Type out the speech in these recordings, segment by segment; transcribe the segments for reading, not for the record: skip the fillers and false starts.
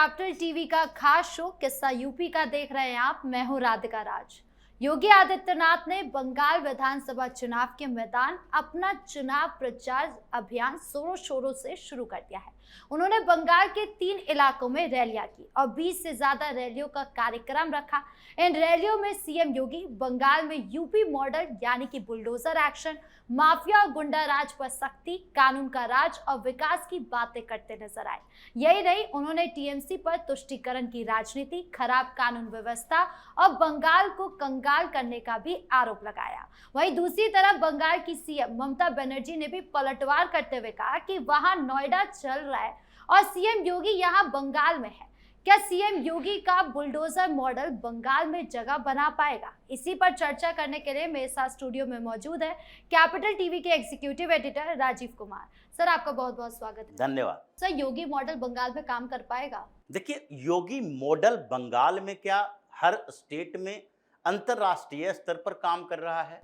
Capital TV का खास show किस्सा यूपी का देख रहे हैं आप। मैं हूं राधिका राज। योगी आदित्यनाथ ने बंगाल विधानसभा चुनाव के मैदान अपना चुनाव प्रचार अभियान जोरों शोरों से शुरू कर दिया है। उन्होंने बंगाल के 3 इलाकों में रैलियां की और 20 से ज्यादा रैलियों का कार्यक्रम रखा। इन रैलियों में सीएम योगी बंगाल में यूपी मॉडल यानी कि बुलडोजर एक्शन, माफिया और गुंडा राज पर सख्ती, कानून का राज और विकास की बातें करते नजर आए। यही नहीं, उन्होंने टीएमसी पर तुष्टीकरण की राजनीति, खराब कानून व्यवस्था और बंगाल को कंगाल करने का भी आरोप लगाया। वहीं दूसरी तरफ बंगाल की सीएम ममता बनर्जी ने भी पलटवार करते हुए कहा कि वहां नोएडा चल रहा है और सीएम योगी यहां बंगाल में है। क्या सीएम योगी का बुलडोजर मॉडल बंगाल में जगह बना पाएगा? इसी पर चर्चा करने के लिए मेरे साथ स्टूडियो में मौजूद है कैपिटल टीवी के executive editor Rajeev Kumar. Sir, आपका बहुत बहुत स्वागत है। धन्यवाद। सर, योगी मॉडल बंगाल में काम कर पाएगा? देखिए, योगी मॉडल बंगाल में क्या हर स्टेट में अंतरराष्ट्रीय स्तर पर काम कर रहा है।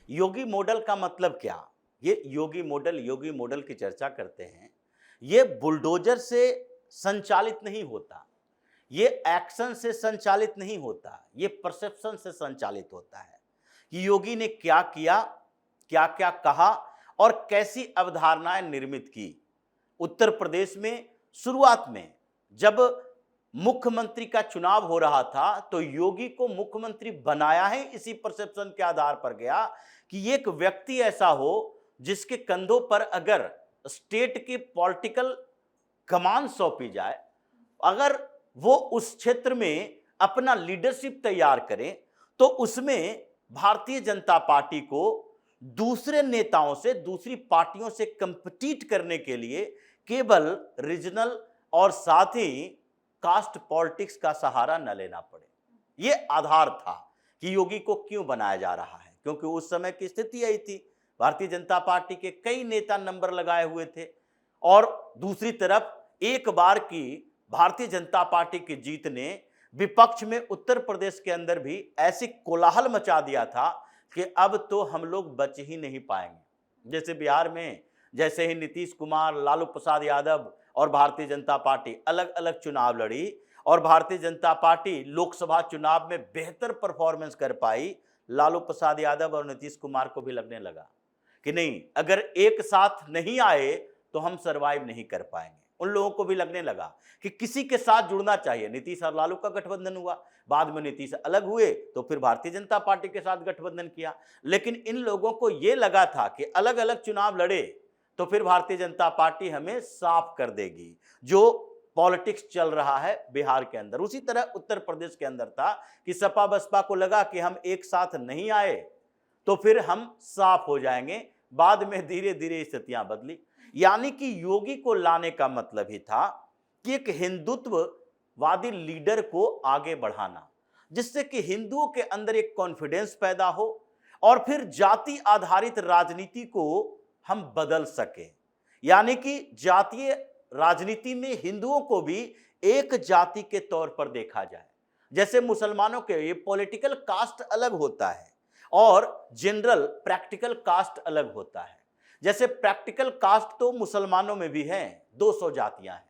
योगी मॉडल का मतलब क्या? ये योगी मॉडल की चर्चा करते हैं। ये बुलडोजर से संचालित नहीं होता, ये एक्शन से संचालित नहीं होता, ये परसेप्शन से संचालित होता है कि योगी ने क्या किया, क्या क्या कहा और कैसी अवधारणाएं निर्मित की। उत्तर प्रदेश में शुरुआत में जब मुख्यमंत्री का चुनाव हो रहा था तो योगी को मुख्यमंत्री बनाया है इसी परसेप्शन के आधार पर गया कि एक व्यक्ति ऐसा हो जिसके कंधों पर अगर स्टेट की पॉलिटिकल कमान सौंपी जाए, अगर वो उस क्षेत्र में अपना लीडरशिप तैयार करें तो उसमें भारतीय जनता पार्टी को दूसरे नेताओं से, दूसरी पार्टियों से कंपीट करने के लिए केवल रीजनल और साथ ही कास्ट पॉलिटिक्स का सहारा न लेना पड़े। ये आधार था कि योगी को क्यों बनाया जा रहा है, क्योंकि उस समय की स्थिति यही थी। भारतीय जनता पार्टी के कई नेता नंबर लगाए हुए थे और दूसरी तरफ एक बार की भारतीय जनता पार्टी की जीत ने विपक्ष में उत्तर प्रदेश के अंदर भी ऐसी कोलाहल मचा दिया था कि अब तो हम लोग बच ही नहीं पाएंगे। जैसे बिहार में जैसे ही नीतीश कुमार, लालू प्रसाद यादव और भारतीय जनता पार्टी अलग अलग चुनाव लड़ी और भारतीय जनता पार्टी लोकसभा चुनाव में बेहतर परफॉर्मेंस कर पाई, लालू प्रसाद यादव और नीतीश कुमार को भी लगने लगा कि नहीं, अगर एक साथ नहीं आए तो हम सरवाइव नहीं कर पाएंगे। उन लोगों को भी लगने लगा कि किसी के साथ जुड़ना चाहिए। नीतीश और लालू का गठबंधन हुआ, बाद में नीतीश अलग हुए तो फिर भारतीय जनता पार्टी के साथ गठबंधन किया। लेकिन इन लोगों को यह लगा था कि अलग अलग चुनाव लड़े तो फिर भारतीय जनता पार्टी हमें साफ कर देगी, जो पॉलिटिक्स चल रहा है बिहार के अंदर। उसी तरह उत्तर प्रदेश के अंदर था कि सपा बसपा को लगा कि हम एक साथ नहीं आए तो फिर हम साफ हो जाएंगे। बाद में धीरे धीरे स्थितियां बदली। यानी कि योगी को लाने का मतलब ही था कि एक हिंदुत्ववादी लीडर को आगे बढ़ाना, जिससे कि हिंदुओं के अंदर एक कॉन्फिडेंस पैदा हो और फिर जाति आधारित राजनीति को हम बदल सके। यानी कि जातीय राजनीति में हिंदुओं को भी एक जाति के तौर पर देखा जाए। जैसे मुसलमानों के ये पॉलिटिकल कास्ट अलग होता है और जनरल प्रैक्टिकल कास्ट अलग होता है। जैसे प्रैक्टिकल कास्ट तो मुसलमानों में भी है, 200 जातियां हैं,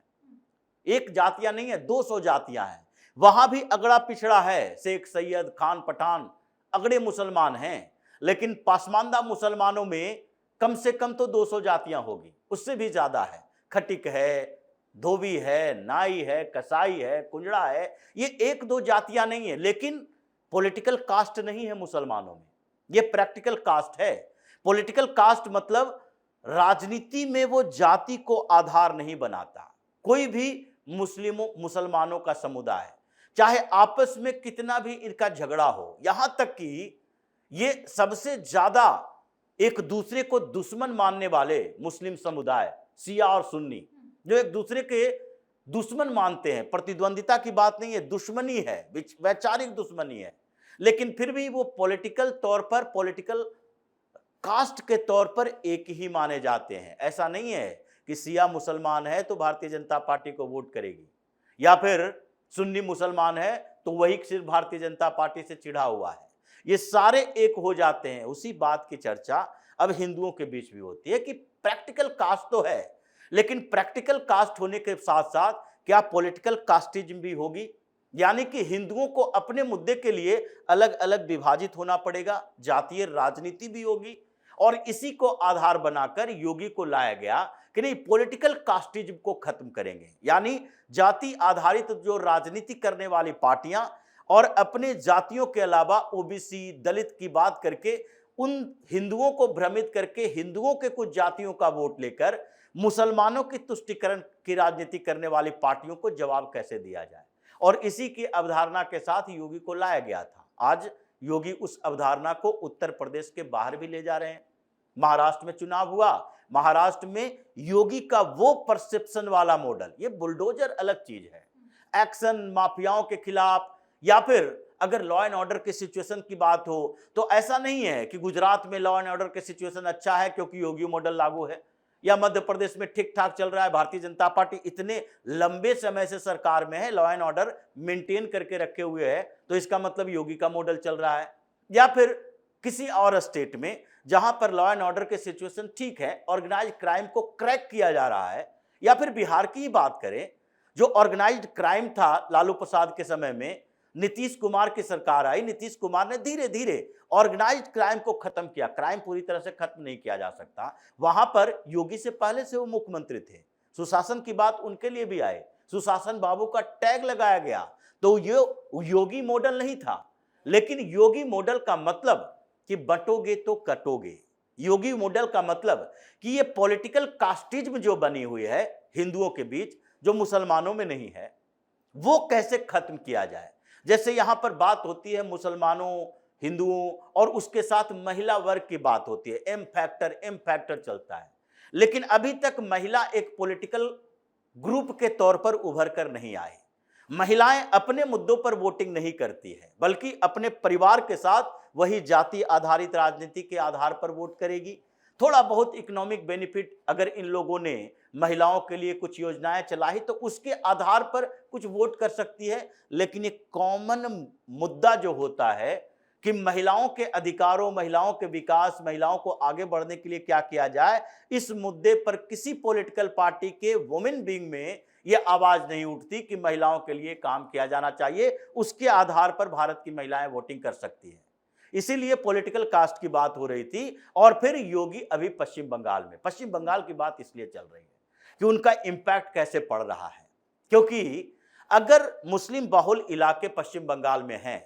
एक जातियां नहीं है, 200 जातियां हैं। वहां भी अगड़ा पिछड़ा है, शेख, सैयद, खान, पठान अगड़े मुसलमान हैं। लेकिन पासमानदा मुसलमानों में कम से कम तो 200 जातियां होगी, उससे भी ज्यादा है। खटिक है, धोबी है, नाई है, कसाई है, कुंजड़ा है। ये एक दो जातियां नहीं है, लेकिन पॉलिटिकल कास्ट नहीं है मुसलमानों में, ये प्रैक्टिकल कास्ट है। पॉलिटिकल कास्ट मतलब राजनीति में वो जाति को आधार नहीं बनाता। कोई भी मुसलमानों का समुदाय चाहे आपस में कितना भी इनका झगड़ा हो, यहां तक कि ये सबसे ज्यादा एक दूसरे को दुश्मन मानने वाले मुस्लिम समुदाय, शिया और सुन्नी, जो एक दूसरे के दुश्मन मानते हैं। प्रतिद्वंदिता की बात नहीं है, दुश्मनी है, वैचारिक दुश्मनी है। लेकिन फिर भी वो पॉलिटिकल तौर पर, पॉलिटिकल कास्ट के तौर पर एक ही माने जाते हैं। ऐसा नहीं है कि शिया मुसलमान है तो भारतीय जनता पार्टी को वोट करेगी, या फिर सुन्नी मुसलमान है तो वही सिर्फ भारतीय जनता पार्टी से चिढ़ा हुआ है। ये सारे एक हो जाते हैं। उसी बात की चर्चा अब हिंदुओं के बीच भी होती है कि प्रैक्टिकल कास्ट तो है, लेकिन प्रैक्टिकल कास्ट होने के साथ साथ क्या पॉलिटिकल कास्टिज्म भी होगी, यानी कि हिंदुओं को अपने मुद्दे के लिए अलग अलग विभाजित होना पड़ेगा, जातीय राजनीति भी होगी। और इसी को आधार बनाकर योगी को लाया गया कि नहीं, पॉलिटिकल कास्टिज्म को खत्म करेंगे, यानी जाति आधारित जो राजनीति करने वाली पार्टियां और अपने जातियों के अलावा ओबीसी दलित की बात करके उन हिंदुओं को भ्रमित करके हिंदुओं के कुछ जातियों का वोट लेकर मुसलमानों की तुष्टीकरण की राजनीति करने वाली पार्टियों को जवाब कैसे दिया जाए, और इसी की अवधारणा के साथ योगी को लाया गया था। आज योगी उस अवधारणा को उत्तर प्रदेश के बाहर भी ले जा रहे हैं। महाराष्ट्र में चुनाव हुआ, महाराष्ट्र में योगी का वो परसेप्शन वाला मॉडल, ये बुलडोजर अलग चीज है, एक्शन माफियाओं के खिलाफ, या फिर अगर लॉ एंड ऑर्डर की सिचुएशन की बात हो तो ऐसा नहीं है कि गुजरात में लॉ एंड ऑर्डर की सिचुएशन अच्छा है क्योंकि योगी मॉडल लागू है, या मध्य प्रदेश में ठीक ठाक चल रहा है, भारतीय जनता पार्टी इतने लंबे समय से सरकार में है, लॉ एंड ऑर्डर मेंटेन करके रखे हुए है, तो इसका मतलब योगी का मॉडल चल रहा है। या फिर किसी और स्टेट में जहां पर लॉ एंड ऑर्डर की सिचुएशन ठीक है, ऑर्गेनाइज्ड क्राइम को क्रैक किया जा रहा है, या फिर बिहार की ही बात करें, जो ऑर्गेनाइज्ड क्राइम था लालू प्रसाद के समय में, नीतीश कुमार की सरकार आई, नीतीश कुमार ने धीरे धीरे ऑर्गेनाइज्ड क्राइम को खत्म किया। क्राइम पूरी तरह से खत्म नहीं किया जा सकता, वहां पर योगी से पहले से वो मुख्यमंत्री थे, सुशासन की बात उनके लिए भी आए, सुशासन बाबू का टैग लगाया गया, तो ये योगी मॉडल नहीं था। लेकिन योगी मॉडल का मतलब कि बंटोगे तो कटोगे, योगी मॉडल का मतलब कि ये पॉलिटिकल कास्टिज्म जो बनी हुई है हिंदुओं के बीच, जो मुसलमानों में नहीं है, वो कैसे खत्म किया जाए। जैसे यहां पर बात होती है मुसलमानों, हिंदुओं और उसके साथ महिला वर्ग की बात होती है, एम फैक्टर चलता है, लेकिन अभी तक महिला एक पॉलिटिकल ग्रुप के तौर पर उभर कर नहीं आई। महिलाएं अपने मुद्दों पर वोटिंग नहीं करती है, बल्कि अपने परिवार के साथ वही जाति आधारित राजनीति के आधार पर वोट करेगी। थोड़ा बहुत इकोनॉमिक बेनिफिट अगर इन लोगों ने महिलाओं के लिए कुछ योजनाएं चलाई तो उसके आधार पर कुछ वोट कर सकती है, लेकिन एक कॉमन मुद्दा जो होता है कि महिलाओं के अधिकारों, महिलाओं के विकास, महिलाओं को आगे बढ़ने के लिए क्या किया जाए, इस मुद्दे पर किसी पॉलिटिकल पार्टी के वुमेन बीइंग में यह आवाज नहीं उठती कि महिलाओं के लिए काम किया जाना चाहिए। उसके आधार पर भारत की महिलाएं वोटिंग कर सकती है, इसीलिए पॉलिटिकल कास्ट की बात हो रही थी। और फिर योगी अभी पश्चिम बंगाल की बात इसलिए चल रही है कि उनका इंपैक्ट कैसे पड़ रहा है, क्योंकि अगर मुस्लिम बहुल इलाके पश्चिम बंगाल में हैं,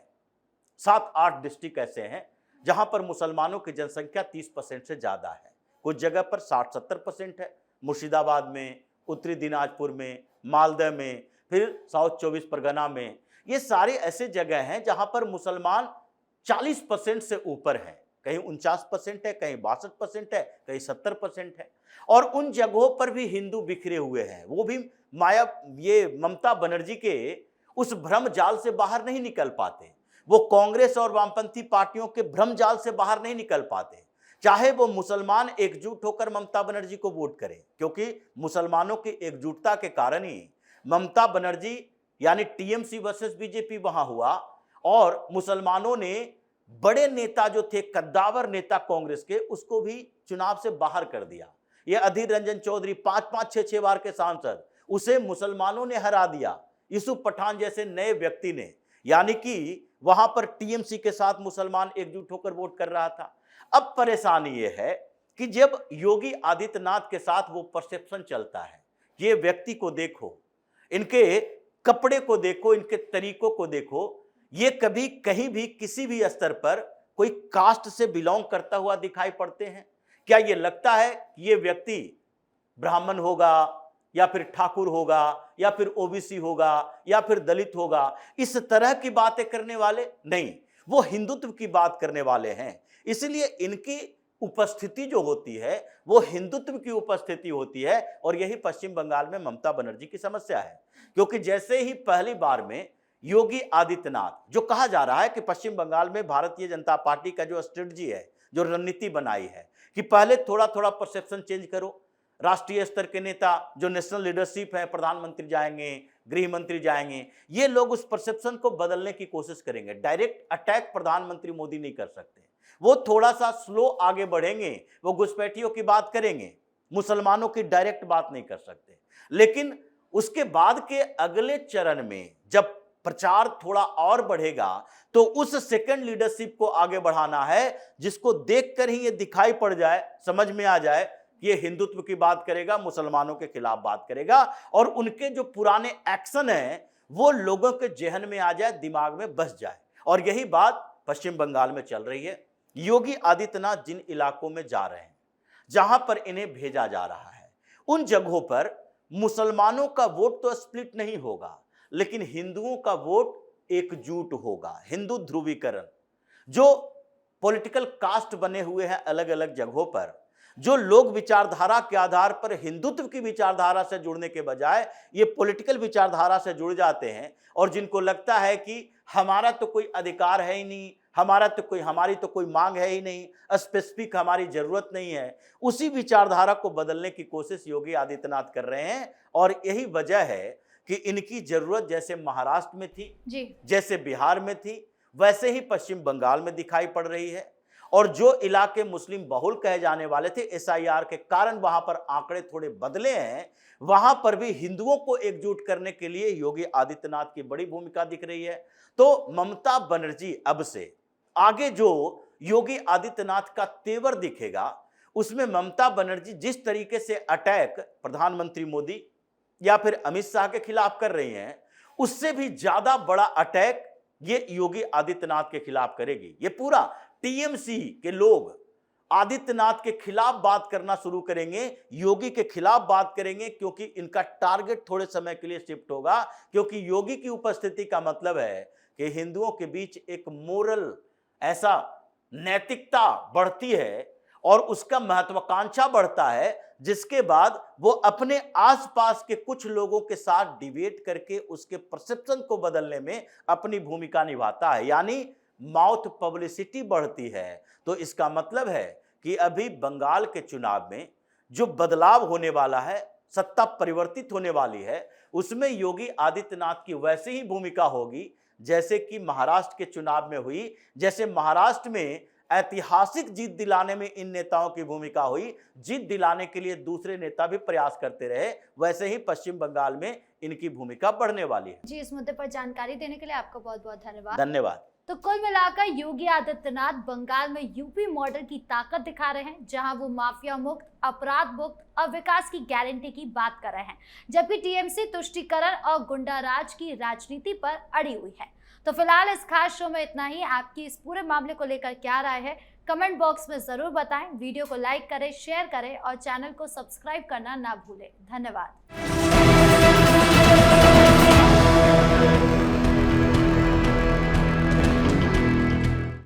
7-8 डिस्ट्रिक्ट ऐसे हैं जहां पर मुसलमानों की जनसंख्या 30% से ज्यादा है, कुछ जगह पर 60-70% है, मुर्शिदाबाद में, उत्तरी दिनाजपुर में, मालदा में, फिर साउथ 24 परगना में, ये सारे ऐसे जगह हैं जहां पर मुसलमान 40% से ऊपर है, कहीं 49% है, कहीं 62% है, कहीं 70% है। और उन जगहों पर भी हिंदू बिखरे हुए हैं, वो भी ममता बनर्जी के उस भ्रम जाल से बाहर नहीं निकल पाते, वो कांग्रेस और वामपंथी पार्टियों के भ्रम जाल से बाहर नहीं निकल पाते, चाहे वो मुसलमान एकजुट होकर ममता बनर्जी को वोट करें, क्योंकि मुसलमानों की एकजुटता के कारण ही ममता बनर्जी यानी टीएमसी वर्सेस बीजेपी वहां हुआ, और मुसलमानों ने बड़े नेता जो थे, कद्दावर नेता कांग्रेस के, उसको भी चुनाव से बाहर कर दिया। ये अधीर रंजन चौधरी 5-5, 6-6 बार के सांसद, उसे मुसलमानों ने हरा दिया, यूसुफ पठान जैसे नए व्यक्ति ने, यानी कि वहां पर टीएमसी के साथ मुसलमान एकजुट होकर वोट कर रहा था। अब परेशानी यह है कि जब योगी आदित्यनाथ के साथ वो परसेप्शन चलता है, ये व्यक्ति को देखो, इनके कपड़े को देखो, इनके तरीकों को देखो, ये कभी कहीं भी किसी भी स्तर पर कोई कास्ट से बिलोंग करता हुआ दिखाई पड़ते हैं? क्या ये लगता है कि ये व्यक्ति ब्राह्मण होगा या फिर ठाकुर होगा या फिर ओबीसी होगा या फिर दलित होगा? इस तरह की बातें करने वाले नहीं, वो हिंदुत्व की बात करने वाले हैं। इसलिए इनकी उपस्थिति जो होती है वो हिंदुत्व की उपस्थिति होती है, और यही पश्चिम बंगाल में ममता बनर्जी की समस्या है। क्योंकि जैसे ही पहली बार में योगी आदित्यनाथ, जो कहा जा रहा है कि पश्चिम बंगाल में भारतीय जनता पार्टी का जो स्ट्रेटजी है, जो रणनीति बनाई है कि पहले थोड़ा थोड़ा परसेप्शन चेंज करो, राष्ट्रीय स्तर के नेता जो नेशनल लीडरशिप है, प्रधानमंत्री जाएंगे, गृह मंत्री जाएंगे, ये लोग उस परसेप्शन को बदलने की कोशिश करेंगे। डायरेक्ट अटैक प्रधानमंत्री मोदी नहीं कर सकते, वो थोड़ा सा स्लो आगे बढ़ेंगे, वो घुसपैठियों की बात करेंगे, मुसलमानों की डायरेक्ट बात नहीं कर सकते, लेकिन उसके बाद के अगले चरण में जब प्रचार थोड़ा और बढ़ेगा तो उस सेकंड लीडरशिप को आगे बढ़ाना है जिसको देखकर ही ये दिखाई पड़ जाए, समझ में आ जाए कि ये हिंदुत्व की बात करेगा, मुसलमानों के खिलाफ बात करेगा और उनके जो पुराने एक्शन हैं वो लोगों के जेहन में आ जाए, दिमाग में बस जाए। और यही बात पश्चिम बंगाल में चल रही है। योगी आदित्यनाथ जिन इलाकों में जा रहे हैं, जहां पर इन्हें भेजा जा रहा है, उन जगहों पर मुसलमानों का वोट तो स्प्लिट नहीं होगा, लेकिन हिंदुओं का वोट एकजुट होगा। हिंदू ध्रुवीकरण, जो पॉलिटिकल कास्ट बने हुए हैं अलग अलग जगहों पर, जो लोग विचारधारा के आधार पर हिंदुत्व की विचारधारा से जुड़ने के बजाय ये पॉलिटिकल विचारधारा से जुड़ जाते हैं और जिनको लगता है कि हमारा तो कोई अधिकार है ही नहीं, हमारी तो कोई मांग है ही नहीं, स्पेसिफिक हमारी जरूरत नहीं है, उसी विचारधारा को बदलने की कोशिश योगी आदित्यनाथ कर रहे हैं। और यही वजह है कि इनकी जरूरत जैसे महाराष्ट्र में थी जी, जैसे बिहार में थी, वैसे ही पश्चिम बंगाल में दिखाई पड़ रही है। और जो इलाके मुस्लिम बहुल कहे जाने वाले थे, एसआईआर के कारण वहां पर आंकड़े थोड़े बदले हैं, वहां पर भी हिंदुओं को एकजुट करने के लिए योगी आदित्यनाथ की बड़ी भूमिका दिख रही है। तो ममता बनर्जी अब से आगे जो योगी आदित्यनाथ का तेवर दिखेगा, उसमें ममता बनर्जी जिस तरीके से अटैक प्रधानमंत्री मोदी या फिर अमित शाह के खिलाफ कर रही हैं, उससे भी ज्यादा बड़ा अटैक ये योगी आदित्यनाथ के खिलाफ करेगी। ये पूरा टीएमसी के लोग आदित्यनाथ के खिलाफ बात करना शुरू करेंगे, योगी के खिलाफ बात करेंगे, क्योंकि इनका टारगेट थोड़े समय के लिए शिफ्ट होगा। क्योंकि योगी की उपस्थिति का मतलब है कि हिंदुओं के बीच एक मोरल, ऐसा नैतिकता बढ़ती है और उसका महत्वाकांक्षा बढ़ता है, जिसके बाद वो अपने आसपास के कुछ लोगों के साथ डिबेट करके उसके परसेप्शन को बदलने में अपनी भूमिका निभाता है। यानी माउथ पब्लिसिटी बढ़ती है। तो इसका मतलब है कि अभी बंगाल के चुनाव में जो बदलाव होने वाला है, सत्ता परिवर्तित होने वाली है, उसमें योगी आदित्यनाथ की वैसे ही भूमिका होगी जैसे कि महाराष्ट्र के चुनाव में हुई। जैसे महाराष्ट्र में ऐतिहासिक जीत दिलाने में इन नेताओं की भूमिका हुई, जीत दिलाने के लिए दूसरे नेता भी प्रयास करते रहे, वैसे ही पश्चिम बंगाल में इनकी भूमिका बढ़ने वाली है। जी, इस मुद्दे पर जानकारी देने के लिए आपका बहुत बहुत धन्यवाद। धन्यवाद। तो कुल मिलाकर योगी आदित्यनाथ बंगाल में यूपी मॉडल की ताकत दिखा रहे हैं, जहां वो माफिया मुक्त, अपराध मुक्त और विकास की गारंटी की बात कर रहे हैं, जबकि टीएमसी तुष्टीकरण और गुंडाराज की राजनीति पर अड़ी हुई है। तो फिलहाल इस खास शो में इतना ही। आपकी इस पूरे मामले को लेकर क्या राय है, कमेंट बॉक्स में जरूर बताएं। वीडियो को लाइक करें, शेयर करें और चैनल को सब्सक्राइब करना ना भूलें। धन्यवाद।